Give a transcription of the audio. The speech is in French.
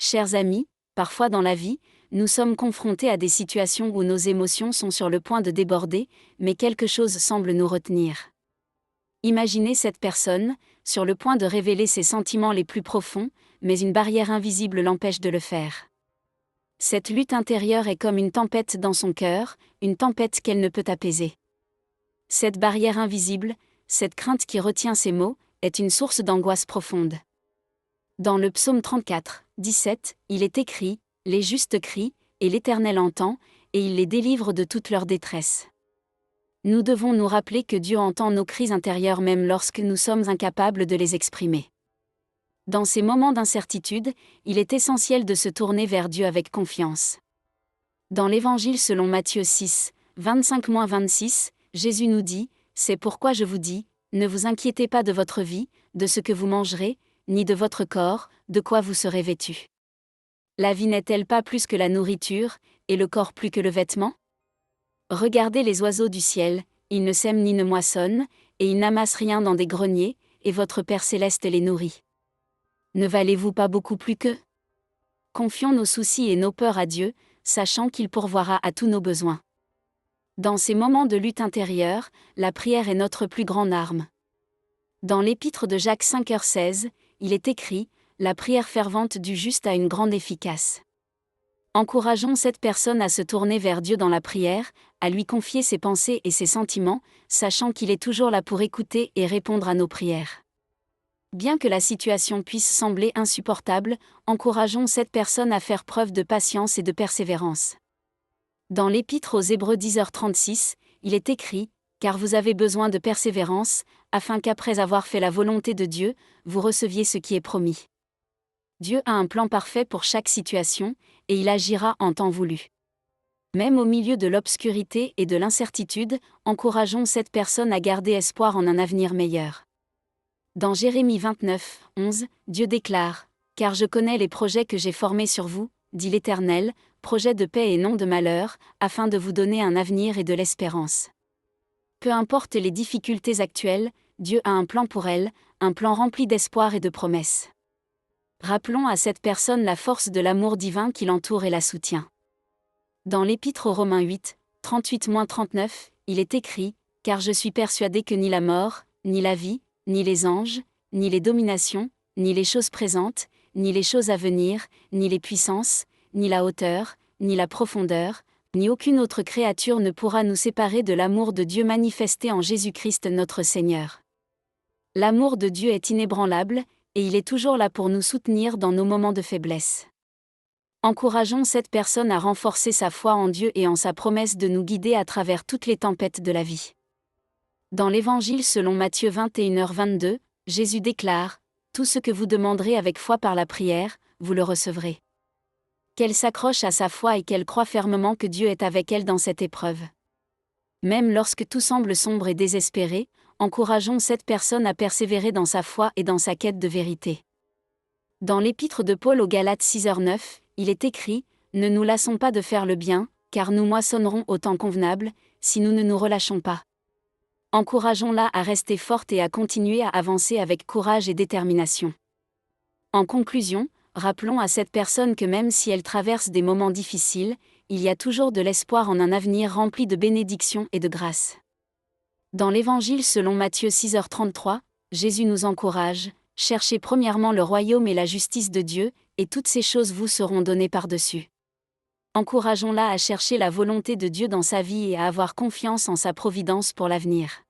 Chers amis, parfois dans la vie, nous sommes confrontés à des situations où nos émotions sont sur le point de déborder, mais quelque chose semble nous retenir. Imaginez cette personne, sur le point de révéler ses sentiments les plus profonds, mais une barrière invisible l'empêche de le faire. Cette lutte intérieure est comme une tempête dans son cœur, une tempête qu'elle ne peut apaiser. Cette barrière invisible, cette crainte qui retient ses mots, est une source d'angoisse profonde. Dans le psaume 34, 17, il est écrit « Les justes crient, et l'Éternel entend, et il les délivre de toute leur détresse ». Nous devons nous rappeler que Dieu entend nos cris intérieurs même lorsque nous sommes incapables de les exprimer. Dans ces moments d'incertitude, il est essentiel de se tourner vers Dieu avec confiance. Dans l'Évangile selon Matthieu 6, 25-26, Jésus nous dit « C'est pourquoi je vous dis, ne vous inquiétez pas de votre vie, de ce que vous mangerez, ni de votre corps, de quoi vous serez vêtus. La vie n'est-elle pas plus que la nourriture, et le corps plus que le vêtement ? Regardez les oiseaux du ciel, ils ne sèment ni ne moissonnent, et ils n'amassent rien dans des greniers, et votre Père céleste les nourrit. Ne valez-vous pas beaucoup plus qu'eux ? Confions nos soucis et nos peurs à Dieu, sachant qu'il pourvoira à tous nos besoins. Dans ces moments de lutte intérieure, la prière est notre plus grande arme. Dans l'épître de Jacques 5h16, il est écrit « La prière fervente du juste a une grande efficace ». Encourageons cette personne à se tourner vers Dieu dans la prière, à lui confier ses pensées et ses sentiments, sachant qu'il est toujours là pour écouter et répondre à nos prières. Bien que la situation puisse sembler insupportable, encourageons cette personne à faire preuve de patience et de persévérance. Dans l'épître aux Hébreux 10h36, il est écrit « Car vous avez besoin de persévérance, afin qu'après avoir fait la volonté de Dieu, vous receviez ce qui est promis. » Dieu a un plan parfait pour chaque situation, et il agira en temps voulu. Même au milieu de l'obscurité et de l'incertitude, encourageons cette personne à garder espoir en un avenir meilleur. Dans Jérémie 29, 11, Dieu déclare « Car je connais les projets que j'ai formés sur vous, dit l'Éternel, projets de paix et non de malheur, afin de vous donner un avenir et de l'espérance. » Peu importe les difficultés actuelles, Dieu a un plan pour elles, un plan rempli d'espoir et de promesses. Rappelons à cette personne la force de l'amour divin qui l'entoure et la soutient. Dans l'épître aux Romains 8, 38-39, il est écrit « Car je suis persuadé que ni la mort, ni la vie, ni les anges, ni les dominations, ni les choses présentes, ni les choses à venir, ni les puissances, ni la hauteur, ni la profondeur, ni aucune autre créature ne pourra nous séparer de l'amour de Dieu manifesté en Jésus-Christ notre Seigneur. » L'amour de Dieu est inébranlable, et il est toujours là pour nous soutenir dans nos moments de faiblesse. Encourageons cette personne à renforcer sa foi en Dieu et en sa promesse de nous guider à travers toutes les tempêtes de la vie. Dans l'Évangile selon Matthieu 21h22, Jésus déclare « Tout ce que vous demanderez avec foi par la prière, vous le recevrez. » Qu'elle s'accroche à sa foi et qu'elle croit fermement que Dieu est avec elle dans cette épreuve. Même lorsque tout semble sombre et désespéré, encourageons cette personne à persévérer dans sa foi et dans sa quête de vérité. Dans l'épître de Paul aux Galates 6h9, il est écrit « Ne nous lassons pas de faire le bien, car nous moissonnerons au temps convenable, si nous ne nous relâchons pas. » Encourageons-la à rester forte et à continuer à avancer avec courage et détermination. En conclusion, rappelons à cette personne que même si elle traverse des moments difficiles, il y a toujours de l'espoir en un avenir rempli de bénédictions et de grâce. Dans l'Évangile selon Matthieu 6h33, Jésus nous encourage « Cherchez premièrement le royaume et la justice de Dieu, et toutes ces choses vous seront données par-dessus. » Encourageons-la à chercher la volonté de Dieu dans sa vie et à avoir confiance en sa providence pour l'avenir.